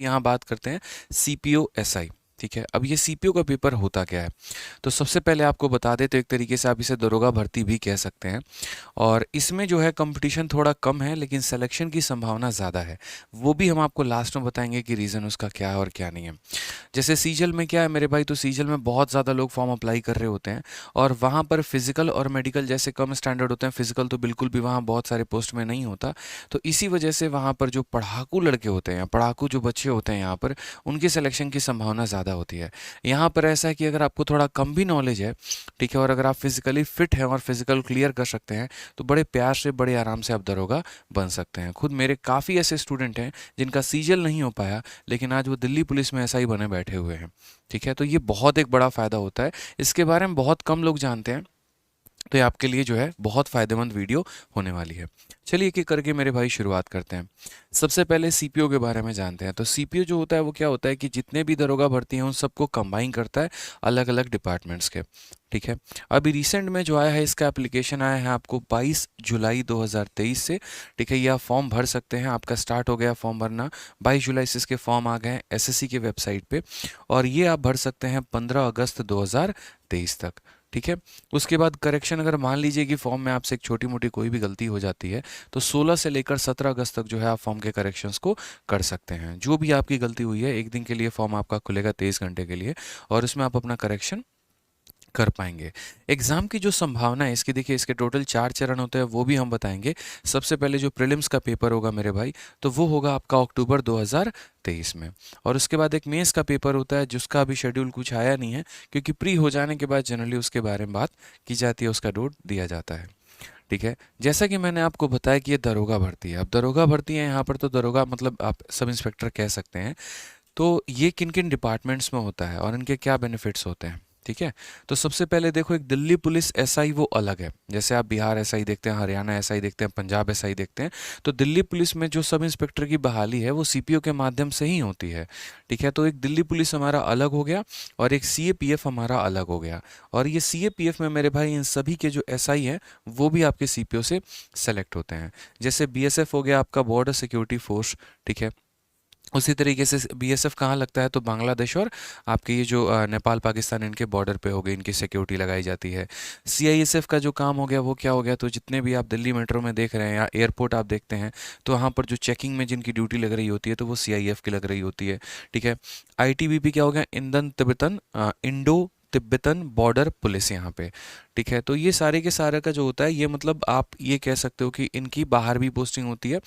यहाँ बात करते हैं सीपीओ एसआई। ठीक है, अब ये सीपीओ का पेपर होता क्या है, तो सबसे पहले आपको बता दें तो एक तरीके से आप इसे दरोगा भर्ती भी कह सकते हैं। और इसमें जो है कंपटीशन थोड़ा कम है लेकिन सिलेक्शन की संभावना ज़्यादा है। वो भी हम आपको लास्ट में बताएंगे कि रीज़न उसका क्या है और क्या नहीं है। जैसे सीजल में क्या है मेरे भाई, तो सीजल में बहुत ज़्यादा लोग फॉर्म अप्लाई कर रहे होते हैं और वहाँ पर फिजिकल और मेडिकल जैसे कम स्टैंडर्ड होते हैं, फिजिकल तो बिल्कुल भी वहाँ बहुत सारे पोस्ट में नहीं होता। तो इसी वजह से वहाँ पर जो पढ़ाकू लड़के होते हैं, पढ़ाकू जो बच्चे होते हैं यहाँ पर, उनके सिलेक्शन की संभावना ज़्यादा होती है। यहाँ पर ऐसा है कि अगर आपको थोड़ा कम भी नॉलेज है, ठीक है, और अगर आप फिजिकली फिट हैं और फिजिकल क्लियर कर सकते हैं, तो बड़े प्यार से बड़े आराम से आप दरोगा बन सकते हैं। खुद मेरे काफ़ी ऐसे स्टूडेंट हैं जिनका सीजल नहीं हो पाया लेकिन आज वो दिल्ली पुलिस में एसआई बने बैठे हुए हैं। ठीक है, तो ये बहुत एक बड़ा फ़ायदा होता है, इसके बारे में बहुत कम लोग जानते हैं। तो ये आपके लिए जो है बहुत फ़ायदेमंद वीडियो होने वाली है। चलिए एक एक करके मेरे भाई शुरुआत करते हैं। सबसे पहले सीपीओ के बारे में जानते हैं। तो सीपीओ जो होता है वो क्या होता है कि जितने भी दरोगा भर्ती हैं उन सबको कंबाइन करता है अलग अलग डिपार्टमेंट्स के। ठीक है, अभी रिसेंट में जो आया है इसका एप्लीकेशन आया है आपको 22 जुलाई 2023 से। ठीक है, ये आप फॉर्म भर सकते हैं, आपका स्टार्ट हो गया फॉर्म भरना। 22 जुलाई से इसके फॉर्म आ गए हैं एसएससी के वेबसाइट पे और ये आप भर सकते हैं 15 अगस्त 2023 तक। ठीक है, उसके बाद करेक्शन, अगर मान लीजिए कि फॉर्म में आपसे एक छोटी मोटी कोई भी गलती हो जाती है तो 16 से लेकर 17 अगस्त तक जो है आप फॉर्म के करेक्शंस को कर सकते हैं। जो भी आपकी गलती हुई है, एक दिन के लिए फॉर्म आपका खुलेगा 23 घंटे के लिए और उसमें आप अपना करेक्शन कर पाएंगे। एग्जाम की जो संभावना है इसकी, देखिए इसके टोटल 4 चरण होते हैं, वो भी हम बताएंगे। सबसे पहले जो प्रीलिम्स का पेपर होगा मेरे भाई, तो वो होगा आपका अक्टूबर 2023 में। और उसके बाद एक मेंस का पेपर होता है जिसका अभी शेड्यूल कुछ आया नहीं है क्योंकि प्री हो जाने के बाद जनरली उसके बारे में बात की जाती है, उसका डेट दिया जाता है। ठीक है, जैसा कि मैंने आपको बताया कि ये दरोगा भर्ती है। अब दरोगा भर्ती है यहाँ पर, तो दरोगा मतलब आप सब इंस्पेक्टर कह सकते हैं। तो ये किन किन डिपार्टमेंट्स में होता है और इनके क्या बेनिफिट्स होते हैं। ठीक है, तो सबसे पहले देखो, एक दिल्ली पुलिस एसआई वो अलग है। जैसे आप बिहार एसआई देखते हैं, हरियाणा एसआई देखते हैं, पंजाब एसआई देखते हैं, तो दिल्ली पुलिस में जो सब इंस्पेक्टर की बहाली है वो सीपीओ के माध्यम से ही होती है। ठीक है, तो एक दिल्ली पुलिस हमारा अलग हो गया और एक सीएपीएफ हमारा अलग हो गया। और ये सीएपीएफ में मेरे भाई इन सभी के जो एसआई हैं वो भी आपके सीपीओ से सेलेक्ट होते हैं। जैसे बीएसएफ हो गया आपका, बॉर्डर सिक्योरिटी फोर्स। ठीक है, उसी तरीके से बीएसएफ कहाँ लगता है, तो बांग्लादेश और आपके ये जो नेपाल पाकिस्तान इनके बॉर्डर पे हो गई, इनकी सिक्योरिटी लगाई जाती है। सीआईएसएफ का जो काम हो गया वो क्या हो गया, तो जितने भी आप दिल्ली मेट्रो में देख रहे हैं या एयरपोर्ट आप देखते हैं, तो वहाँ पर जो चेकिंग में जिनकी ड्यूटी लग रही होती है तो वो सीआईएफ की लग रही होती है। ठीक है, आईटीबीपी क्या हो गया, Hindon Tibetan Indo Tibetan border police यहाँ पे। ठीक है, तो ये सारे के सारे का जो होता है, ये मतलब आप ये कह सकते हो कि इनकी बाहर भी पोस्टिंग होती है।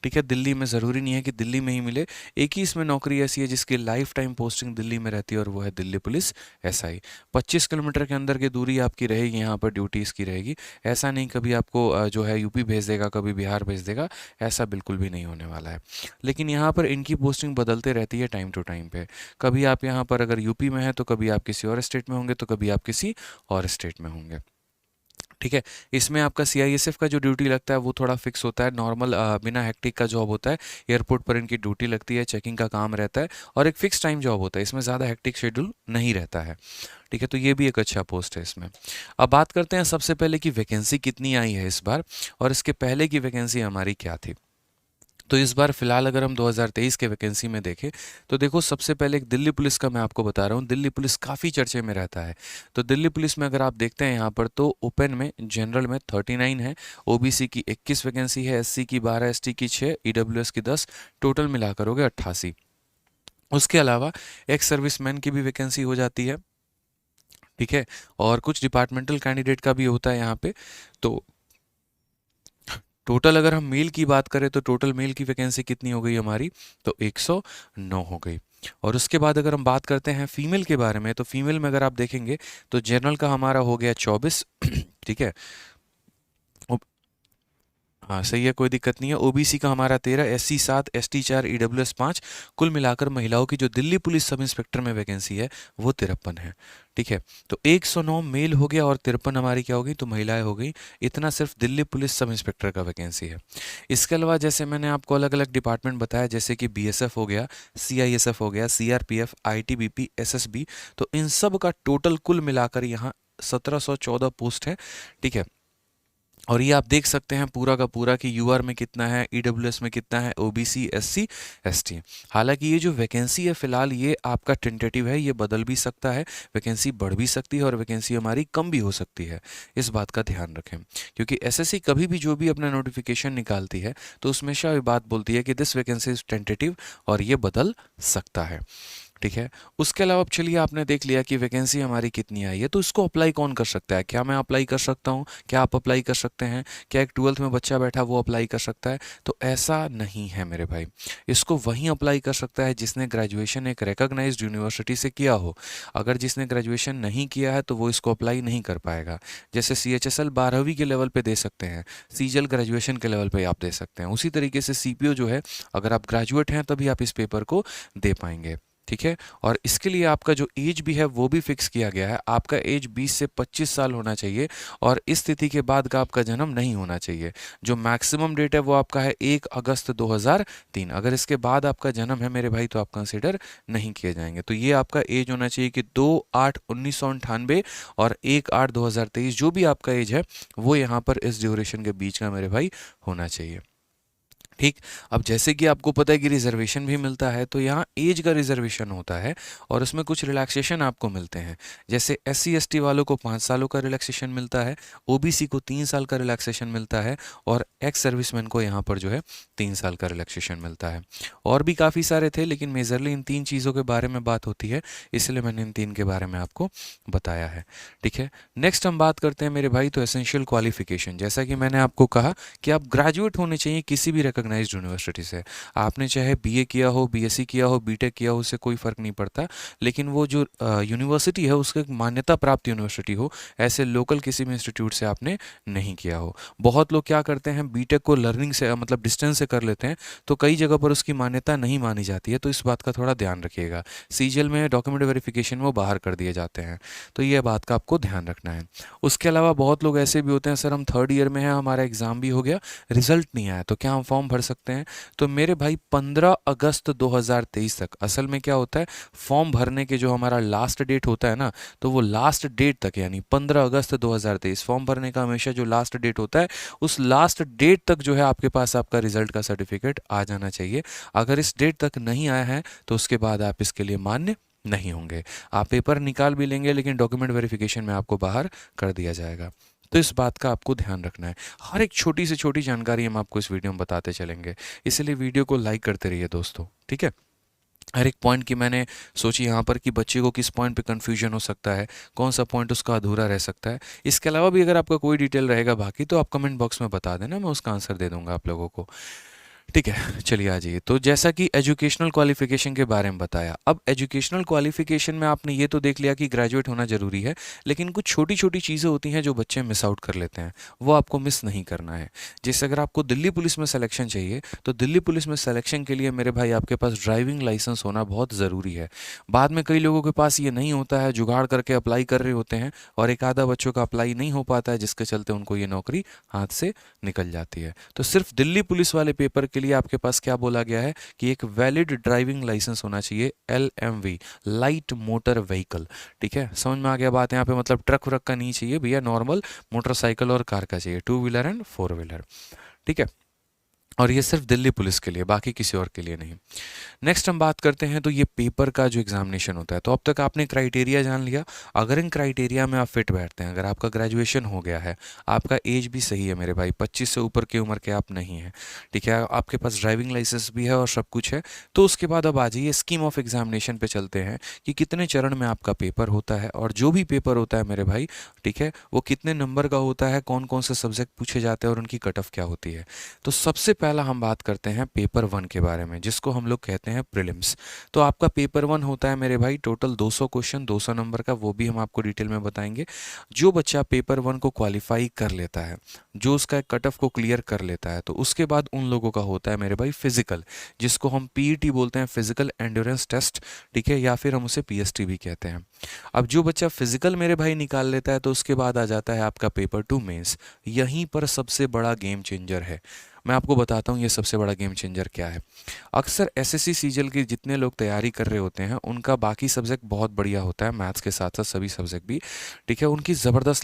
ठीक है, दिल्ली में ज़रूरी नहीं है कि दिल्ली में ही मिले। एक ही इसमें नौकरी ऐसी है जिसकी लाइफ टाइम पोस्टिंग दिल्ली में रहती है और वो है दिल्ली पुलिस एसआई। 25 किलोमीटर के अंदर की दूरी आपकी रहेगी, यहाँ पर ड्यूटी इसकी रहेगी। ऐसा नहीं कभी आपको जो है यूपी भेज देगा, कभी बिहार भेज देगा, ऐसा बिल्कुल भी नहीं होने वाला है। लेकिन यहाँ पर इनकी पोस्टिंग बदलते रहती है टाइम टू टाइम पे। कभी आप यहाँ पर अगर यूपी में हैं तो कभी आप किसी और स्टेट में होंगे, तो कभी आप किसी और स्टेट में होंगे। ठीक है, इसमें आपका सीआईएसएफ का जो ड्यूटी लगता है वो थोड़ा फिक्स होता है, नॉर्मल बिना हेक्टिक का जॉब होता है। एयरपोर्ट पर इनकी ड्यूटी लगती है, चेकिंग का काम रहता है और एक फिक्स टाइम जॉब होता है, इसमें ज़्यादा हेक्टिक शेड्यूल नहीं रहता है। ठीक है, तो ये भी एक अच्छा पोस्ट है इसमें। अब बात करते हैं सबसे पहले कि वैकेंसी कितनी आई है इस बार और इसके पहले की वैकेंसी हमारी क्या थी। तो इस बार फिलहाल अगर हम 2023 के वैकेंसी में देखें तो देखो, सबसे पहले एक दिल्ली पुलिस का मैं आपको बता रहा हूँ। दिल्ली पुलिस काफ़ी चर्चे में रहता है। तो दिल्ली पुलिस में अगर आप देखते हैं यहाँ पर, तो ओपन में जनरल में 39 है, ओबीसी की 21 वैकेंसी है, एससी की 12, एसटी की 6, ईडब्ल्यूएस की 10, टोटल मिलाकर हो गए 88। उसके अलावा एक्स सर्विसमैन की भी वैकेंसी हो जाती है। ठीक है, और कुछ डिपार्टमेंटल कैंडिडेट का भी होता है यहाँ पे। तो टोटल अगर हम मेल की बात करें तो टोटल मेल की वैकेंसी कितनी हो गई हमारी, तो 109 हो गई। और उसके बाद अगर हम बात करते हैं फीमेल के बारे में, तो फीमेल में अगर आप देखेंगे तो जनरल का हमारा हो गया 24। ठीक है, हाँ सही है, कोई दिक्कत नहीं है। ओबीसी का हमारा 13, एससी 7, एसटी 4, ईडब्ल्यूएस 5। कुल मिलाकर महिलाओं की जो दिल्ली पुलिस सब इंस्पेक्टर में वैकेंसी है वो 53 है। ठीक है, तो 109 मेल हो गया और 53 हमारी क्या हो गई, तो महिलाएं हो गई। इतना सिर्फ दिल्ली पुलिस सब इंस्पेक्टर का वैकेंसी है। इसके अलावा जैसे मैंने आपको अलग अलग डिपार्टमेंट बताया, जैसे कि बीएसएफ हो गया, सीआईएसएफ हो गया, सीआरपीएफ, आईटीबीपी, एसएसबी, तो इन सब का टोटल कुल मिलाकर यहाँ 1714 पोस्ट है। ठीक है, और ये आप देख सकते हैं पूरा का पूरा कि यूआर में कितना है, ईडब्ल्यूएस में कितना है, ओबीसी, एससी, एसटी। हालांकि ये जो वैकेंसी है फिलहाल ये आपका टेंटेटिव है, ये बदल भी सकता है, वैकेंसी बढ़ भी सकती है और वैकेंसी हमारी कम भी हो सकती है। इस बात का ध्यान रखें, क्योंकि एसएससी कभी भी जो भी अपना नोटिफिकेशन निकालती है तो उसमें शायद बात बोलती है कि दिस वैकेंसी इज टेंटेटिव और ये बदल सकता है। ठीक है। उसके अलावा अब चलिए आपने देख लिया कि वैकेंसी हमारी कितनी आई है, तो इसको अप्लाई कौन कर सकता है? क्या मैं अप्लाई कर सकता हूँ? क्या आप अप्लाई कर सकते हैं? क्या एक 12th में बच्चा बैठा वो अप्लाई कर सकता है? तो ऐसा नहीं है मेरे भाई। इसको वहीं अप्लाई कर सकता है जिसने ग्रेजुएशन एक रिकॉग्नाइज्ड यूनिवर्सिटी से किया हो। अगर जिसने ग्रेजुएशन नहीं किया है तो वो इसको अप्लाई नहीं कर पाएगा। जैसे CHSL 12वीं के लेवल पे दे सकते हैं, सीजल ग्रेजुएशन के लेवल पे आप दे सकते हैं, उसी तरीके से CPO जो है, अगर आप ग्रेजुएट हैं तभी आप इस पेपर को दे पाएंगे। ठीक है। और इसके लिए आपका जो एज भी है वो भी फिक्स किया गया है, आपका एज 20 से 25 साल होना चाहिए और इस तिथि के बाद का आपका जन्म नहीं होना चाहिए। जो मैक्सिमम डेट है वो आपका है 1 अगस्त 2003। अगर इसके बाद आपका जन्म है मेरे भाई तो आप कंसिडर नहीं किए जाएंगे। तो ये आपका एज होना चाहिए कि 2/8/1998 और 1/8/2023, जो भी आपका एज है वो यहाँ पर इस ड्यूरेशन के बीच का मेरे भाई होना चाहिए। ठीक। अब जैसे कि आपको पता है कि रिजर्वेशन भी मिलता है, तो यहाँ एज का रिजर्वेशन होता है और उसमें कुछ रिलैक्सेशन आपको मिलते हैं। जैसे SC ST वालों को 5 सालों का रिलैक्सेशन मिलता है, OBC को 3 साल का रिलैक्सेशन मिलता है और एक्स सर्विसमैन को यहाँ पर जो है 3 साल का रिलैक्सेशन मिलता है। और भी काफ़ी सारे थे लेकिन मेजरली इन 3 चीज़ों के बारे में बात होती है, इसलिए मैंने इन 3 के बारे में आपको बताया है। ठीक है। नेक्स्ट हम बात करते हैं मेरे भाई तो एसेंशियल क्वालिफिकेशन। जैसा कि मैंने आपको कहा कि आप ग्रेजुएट होने चाहिए किसी भी रिकॉग्नाइज्ड यूनिवर्सिटी से। आपने चाहे BA किया हो, BSc किया हो, BTech किया हो, उससे कोई फ़र्क नहीं पड़ता, लेकिन वो जो यूनिवर्सिटी है उसके मान्यता प्राप्त यूनिवर्सिटी हो, ऐसे लोकल किसी भी इंस्टीट्यूट से आपने नहीं किया हो। बहुत लोग क्या करते हैं, BTech को लर्निंग से मतलब डिस्टेंस से कर लेते हैं, तो कई जगह पर उसकी मान्यता नहीं मानी जाती है, तो इस बात का थोड़ा ध्यान रखिएगा। सीजीएल में डॉक्यूमेंट वेरिफिकेशन वो बाहर कर दिए जाते हैं, तो ये बात का आपको ध्यान रखना है। उसके अलावा बहुत लोग ऐसे भी होते हैं, सर हम 3rd ईयर में हैं, हमारा एग्ज़ाम भी हो गया, रिजल्ट नहीं आया, तो क्या हम फॉर्म भर सकते हैं? तो मेरे भाई 15 अगस्त 2023 तक, असल में क्या होता है, फॉर्म भरने के जो हमारा लास्ट डेट होता है ना, तो वो लास्ट डेट तक यानी 15 अगस्त 2023 फॉर्म भरने का हमेशा जो लास्ट डेट होता है, उस लास्ट डेट तक जो है आपके पास आपका रिजल्ट का सर्टिफिकेट आ जाना चाहिए। अगर इस डेट तक नहीं आया है तो उसके बाद आप इसके लिए मान्य नहीं होंगे। आप पेपर निकाल भी लेंगे लेकिन डॉक्यूमेंट वेरिफिकेशन में आपको बाहर कर दिया जाएगा। तो इस बात का आपको ध्यान रखना है। हर एक छोटी से छोटी जानकारी हम आपको इस वीडियो में बताते चलेंगे, इसलिए वीडियो को लाइक करते रहिए दोस्तों। ठीक है। हर एक पॉइंट की मैंने सोची यहाँ पर कि बच्चे को किस पॉइंट पे कन्फ्यूजन हो सकता है, कौन सा पॉइंट उसका अधूरा रह सकता है। इसके अलावा भी अगर आपका कोई डिटेल रहेगा बाकी तो आप कमेंट बॉक्स में बता देना, मैं उसका आंसर दे दूंगा आप लोगों को। ठीक है। चलिए आ जाइए। तो जैसा कि एजुकेशनल क्वालिफिकेशन के बारे में बताया, अब एजुकेशनल क्वालिफिकेशन में आपने ये तो देख लिया कि ग्रेजुएट होना ज़रूरी है, लेकिन कुछ छोटी छोटी चीज़ें होती हैं जो बच्चे मिस आउट कर लेते हैं, वो आपको मिस नहीं करना है। जैसे अगर आपको दिल्ली पुलिस में सिलेक्शन चाहिए तो दिल्ली पुलिस में सिलेक्शन के लिए मेरे भाई आपके पास ड्राइविंग लाइसेंस होना बहुत ज़रूरी है। बाद में कई लोगों के पास ये नहीं होता है, जुगाड़ करके अप्लाई कर रहे होते हैं और एक आधा बच्चों का अप्लाई नहीं हो पाता है, जिसके चलते उनको ये नौकरी हाथ से निकल जाती है। तो सिर्फ दिल्ली पुलिस वाले पेपर के लिए आपके पास क्या बोला गया है कि एक वैलिड ड्राइविंग लाइसेंस होना चाहिए, LMV, लाइट मोटर व्हीकल। ठीक है। समझ में आ गया बात यहाँ पे, मतलब ट्रक व्रक का नहीं चाहिए भैया, नॉर्मल मोटरसाइकिल और कार का चाहिए, 2 व्हीलर एंड 4 व्हीलर। ठीक है। और ये सिर्फ दिल्ली पुलिस के लिए, बाकी किसी और के लिए नहीं। नेक्स्ट हम बात करते हैं तो ये पेपर का जो एग्जामिनेशन होता है, तो अब तक आपने क्राइटेरिया जान लिया। अगर इन क्राइटेरिया में आप फिट बैठते हैं, अगर आपका ग्रेजुएशन हो गया है, आपका एज भी सही है मेरे भाई, 25 से ऊपर की उम्र के आप नहीं हैं, ठीक है, आपके पास ड्राइविंग लाइसेंस भी है और सब कुछ है, तो उसके बाद अब आ जाइए स्कीम ऑफ एग्जामिनेशन पे चलते हैं कि कितने चरण में आपका पेपर होता है और जो भी पेपर होता है मेरे भाई, ठीक है, वो कितने नंबर का होता है, कौन कौन से सब्जेक्ट पूछे जाते हैं और उनकी कट ऑफ क्या होती है। तो सबसे पहला हम बात करते हैं पेपर 1 के बारे में, जिसको हम लोग कहते हैं प्रीलिम्स। तो आपका पेपर 1 होता है मेरे भाई टोटल 200 क्वेश्चन, 200 नंबर का, वो भी हम आपको डिटेल में बताएंगे। जो बच्चा पेपर 1 को क्वालिफाई कर लेता है, जो उसका कट ऑफ को क्लियर कर लेता है, तो उसके बाद उन लोगों का होता है मेरे भाई फिजिकल, जिसको हम PET बोलते हैं, फिजिकल एंड्योरेंस टेस्ट। ठीक है। या फिर हम उसे PST भी कहते हैं। अब जो बच्चा फिजिकल मेरे भाई निकाल लेता है तो उसके बाद आ जाता है आपका पेपर 2 मेंस। यहीं पर सबसे बड़ा गेम चेंजर है। मैं आपको बताता हूँ ये सबसे बड़ा गेम चेंजर क्या है। अक्सर SSC सीजल की जितने लोग तैयारी कर रहे होते हैं उनका बाकी सब्जेक्ट बहुत बढ़िया होता है, मैथ्स के साथ साथ सभी सब्जेक्ट भी, ठीक है, उनकी ज़बरदस्त